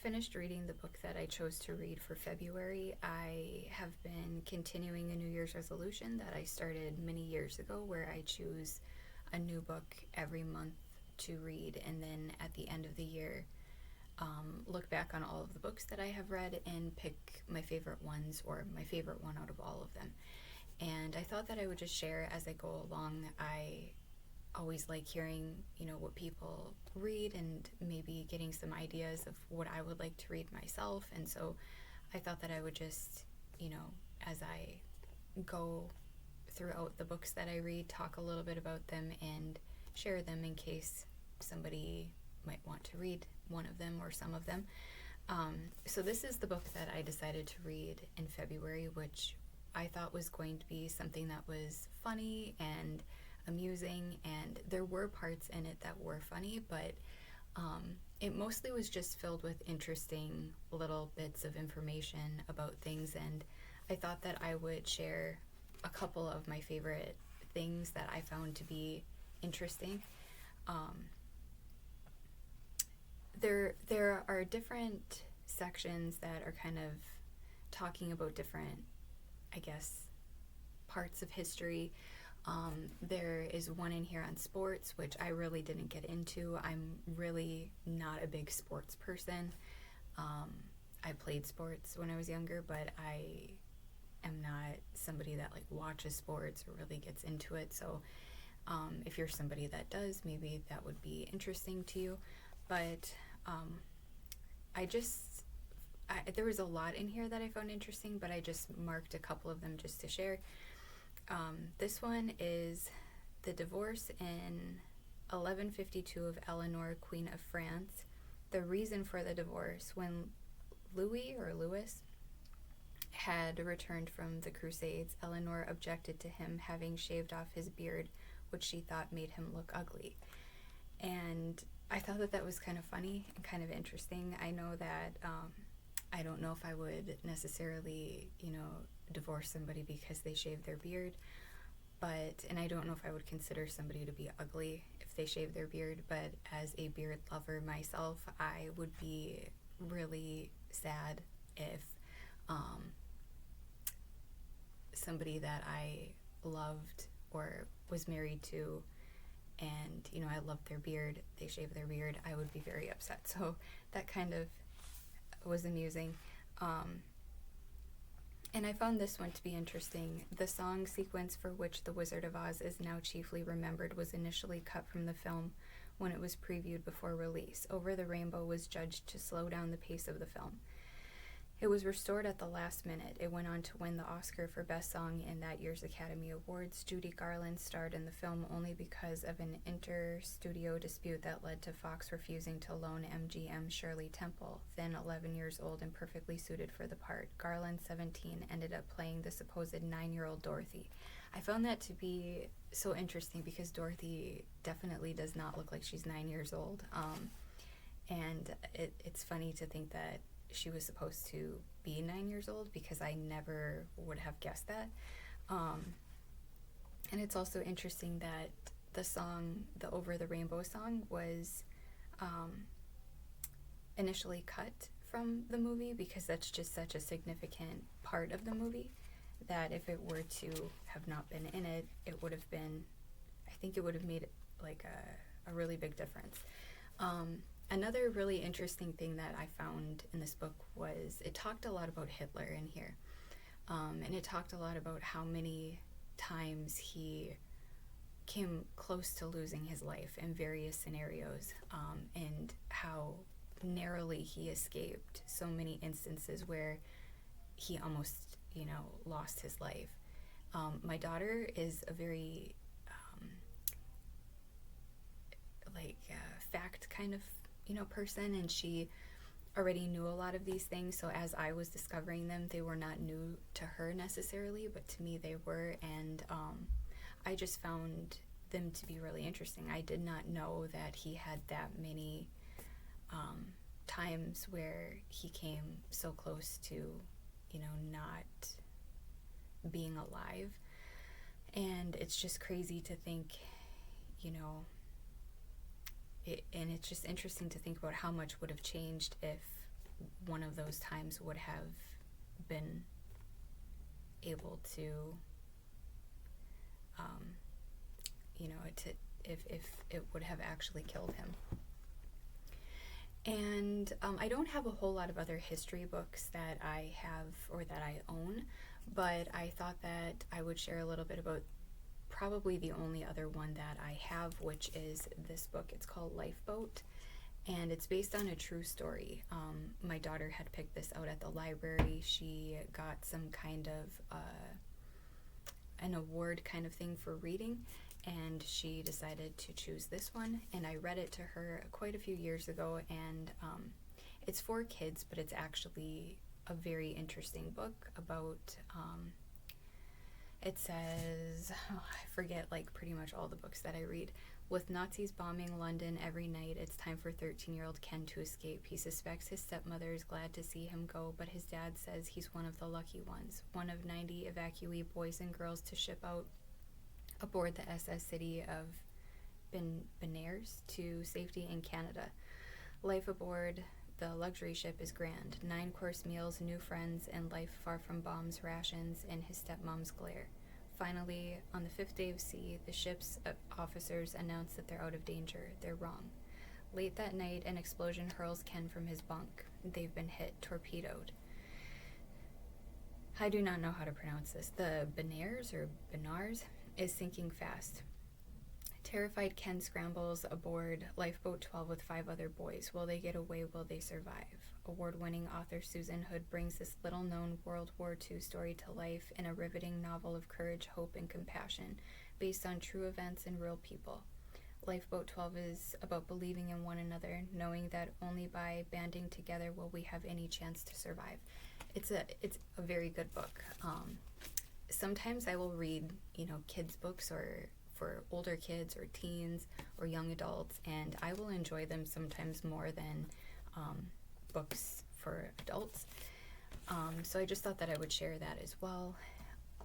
finished reading the book that I chose to read for February. I have been continuing a New Year's resolution that I started many years ago, where I choose a new book every month to read, and then at the end of the year, look back on all of the books that I have read and pick my favorite ones, or my favorite one out of all of them. And I thought that I would just share as I go along. I always like hearing, what people read, and maybe getting some ideas of what I would like to read myself. And so I thought that I would just, as I go throughout the books that I read, talk a little bit about them and share them in case somebody might want to read one of them or some of them. So this is the book that I decided to read in February, which I thought was going to be something that was funny and amusing, and there were parts in it that were funny, but it mostly was just filled with interesting little bits of information about things. And I thought that I would share a couple of my favorite things that I found to be interesting. There are different sections that are kind of talking about different, I guess, parts of history. There is one in here on sports, which I really didn't get into. I'm really not a big sports person. I played sports when I was younger, but I am not somebody that watches sports or really gets into it. So if you're somebody that does, maybe that would be interesting to you. But there was a lot in here that I found interesting, but I just marked a couple of them just to share. This one is the divorce in 1152 of Eleanor, Queen of France. The reason for the divorce: when Louis had returned from the Crusades, Eleanor objected to him having shaved off his beard, which she thought made him look ugly. And I thought that was kind of funny and kind of interesting. I know that I don't know if I would necessarily, divorce somebody because they shave their beard, and I don't know if I would consider somebody to be ugly if they shave their beard, but as a beard lover myself, I would be really sad if somebody that I loved or was married to, and I loved their beard, they shave their beard, I would be very upset. So that kind of was amusing. And I found this one to be interesting. The song sequence for which The Wizard of Oz is now chiefly remembered was initially cut from the film when it was previewed before release. Over the Rainbow was judged to slow down the pace of the film. It was restored at the last minute. It went on to win the Oscar for Best Song in that year's Academy Awards. Judy Garland starred in the film only because of an inter-studio dispute that led to Fox refusing to loan MGM Shirley Temple, then 11 years old and perfectly suited for the part. Garland, 17, ended up playing the supposed 9-year-old Dorothy. I found that to be so interesting because Dorothy definitely does not look like she's 9 years old. And it's funny to think that she was supposed to be 9 years old, because I never would have guessed that. And it's also interesting that the song, the Over the Rainbow song, was initially cut from the movie, because that's just such a significant part of the movie that if it were to have not been in it, it would have been, I think it would have made a really big difference. Another really interesting thing that I found in this book was it talked a lot about Hitler in here. And it talked a lot about how many times he came close to losing his life in various scenarios, and how narrowly he escaped so many instances where he almost, lost his life. My daughter is a very fact kind of person, and she already knew a lot of these things, so as I was discovering them, they were not new to her necessarily, but to me they were. And I just found them to be really interesting. I did not know that he had that many times where he came so close to not being alive. And it's just crazy to think, and it's just interesting to think about how much would have changed if one of those times would have been able to, if it would have actually killed him. And I don't have a whole lot of other history books that I have or that I own, but I thought that I would share a little bit about probably the only other one that I have, which is this book. It's called Lifeboat, and it's based on a true story. My daughter had picked this out at the library. She got some kind of an award kind of thing for reading, and she decided to choose this one, and I read it to her quite a few years ago, and it's for kids, but it's actually a very interesting book about, it says, I forget like pretty much all the books that I read. With Nazis bombing London every night, it's time for 13-year-old Ken to escape. He suspects his stepmother is glad to see him go, but his dad says he's one of the lucky ones, one of 90 evacuee boys and girls to ship out aboard the SS City of Benares to safety in Canada. Life aboard the luxury ship is grand. 9-course meals, new friends, and life far from bombs, rations, and his stepmom's glare. Finally, on the 5th day of sea, the ship's officers announce that they're out of danger. They're wrong. Late that night, an explosion hurls Ken from his bunk. They've been hit, torpedoed. I do not know how to pronounce this. The Benares is sinking fast. Terrified, Ken scrambles aboard Lifeboat 12 with 5 other boys. Will they get away? Will they survive? Award-winning author Susan Hood brings this little-known World War II story to life in a riveting novel of courage, hope, and compassion, based on true events and real people. Lifeboat 12 is about believing in one another, knowing that only by banding together will we have any chance to survive. It's a very good book. Sometimes I will read, kids' books or for older kids or teens or young adults, and I will enjoy them sometimes more than books for adults. So I just thought that I would share that as well.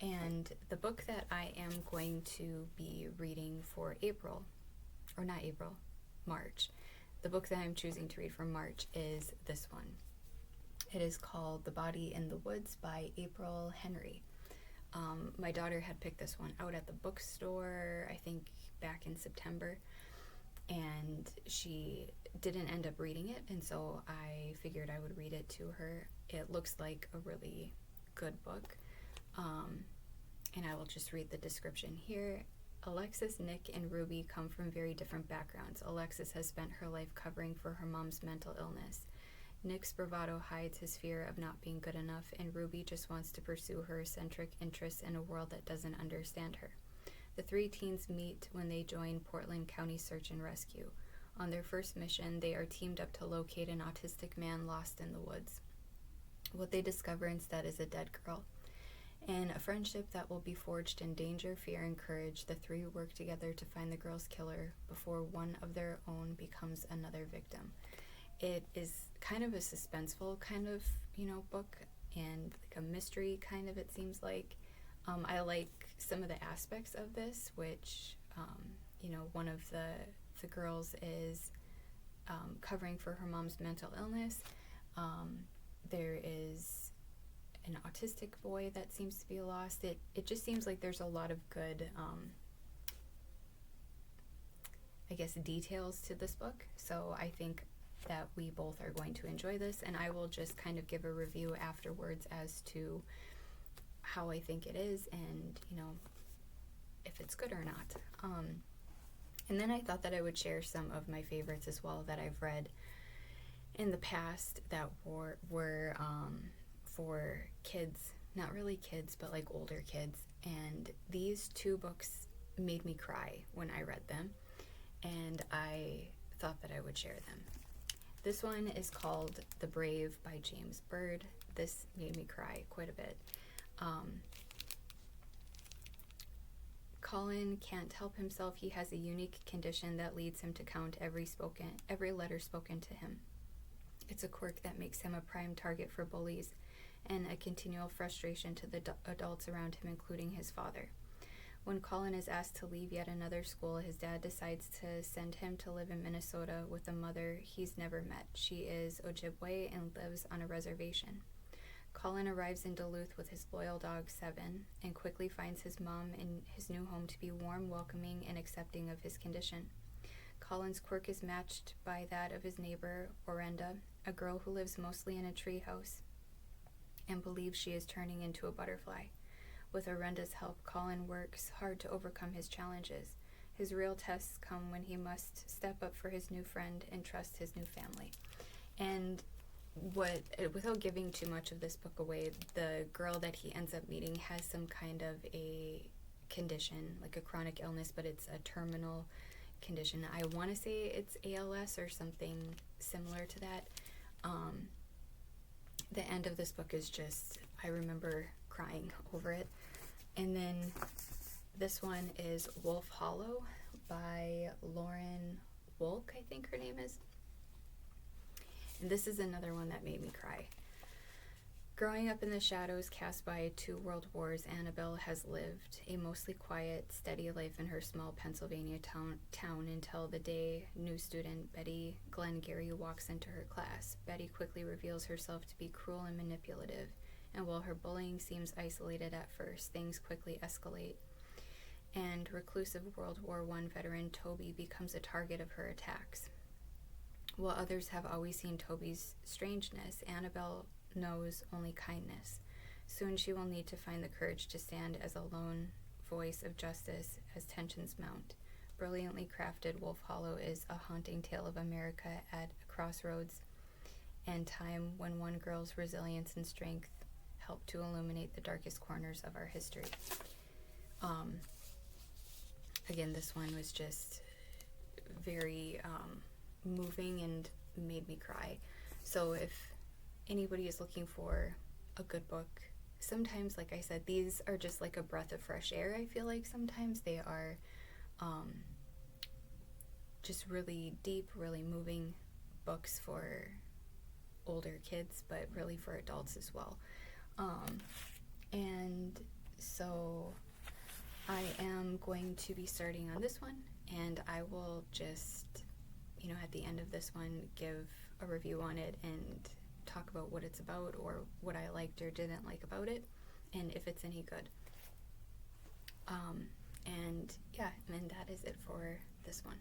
And the book that I am going to be reading for March. The book that I'm choosing to read for March is this one. It is called The Body in the Woods by April Henry. My daughter had picked this one out at the bookstore, I think back in September, and she didn't end up reading it, and so I figured I would read it to her. It looks like a really good book, and I will just read the description here. Alexis, Nick, and Ruby come from very different backgrounds. Alexis has spent her life covering for her mom's mental illness. Nick's bravado hides his fear of not being good enough, and Ruby just wants to pursue her eccentric interests in a world that doesn't understand her. The 3 teens meet when they join Portland County Search and Rescue. On their first mission, they are teamed up to locate an autistic man lost in the woods. What they discover instead is a dead girl. In a friendship that will be forged in danger, fear, and courage, the 3 work together to find the girl's killer before one of their own becomes another victim. It is kind of a suspenseful kind of, book, and like a mystery kind of, it seems like. I like some of the aspects of this, which, one of the girls is covering for her mom's mental illness. There is an autistic boy that seems to be lost. It just seems like there's a lot of good, details to this book. So I think that we both are going to enjoy this, and I will just kind of give a review afterwards as to how I think it is and, if it's good or not. And then I thought that I would share some of my favorites as well that I've read in the past that were for kids, not really kids, but like older kids. And these 2 books made me cry when I read them, and I thought that I would share them. This one is called The Brave by James Bird. This made me cry quite a bit. Colin can't help himself. He has a unique condition that leads him to count every letter spoken to him. It's a quirk that makes him a prime target for bullies and a continual frustration to the adults around him, including his father. When Colin is asked to leave yet another school, his dad decides to send him to live in Minnesota with a mother he's never met. She is Ojibwe and lives on a reservation. Colin arrives in Duluth with his loyal dog, Seven, and quickly finds his mom in his new home to be warm, welcoming, and accepting of his condition. Colin's quirk is matched by that of his neighbor, Orenda, a girl who lives mostly in a treehouse and believes she is turning into a butterfly. With Orenda's help, Colin works hard to overcome his challenges. His real tests come when he must step up for his new friend and trust his new family. And without giving too much of this book away, the girl that he ends up meeting has some kind of a condition, like a chronic illness, but it's a terminal condition. I want to say it's ALS or something similar to that. The end of this book is just, I remember crying over it. And then this one is Wolf Hollow by Lauren Wolk, I think her name is. And this is another one that made me cry. Growing up in the shadows cast by 2 world wars, Annabelle has lived a mostly quiet, steady life in her small Pennsylvania town until the day new student Betty Glengarry walks into her class. Betty quickly reveals herself to be cruel and manipulative, and while her bullying seems isolated at first, things quickly escalate, and reclusive World War I veteran Toby becomes a target of her attacks. While others have always seen Toby's strangeness, Annabelle knows only kindness. Soon she will need to find the courage to stand as a lone voice of justice as tensions mount. Brilliantly crafted, Wolf Hollow is a haunting tale of America at a crossroads and time when one girl's resilience and strength help to illuminate the darkest corners of our history. Again, this one was just very moving and made me cry. So if anybody is looking for a good book, sometimes, like I said, these are just like a breath of fresh air. I feel like sometimes they are just really deep, really moving books for older kids, but really for adults as well. And so I am going to be starting on this one, and I will just, at the end of this one, give a review on it and talk about what it's about or what I liked or didn't like about it, and if it's any good. And that is it for this one.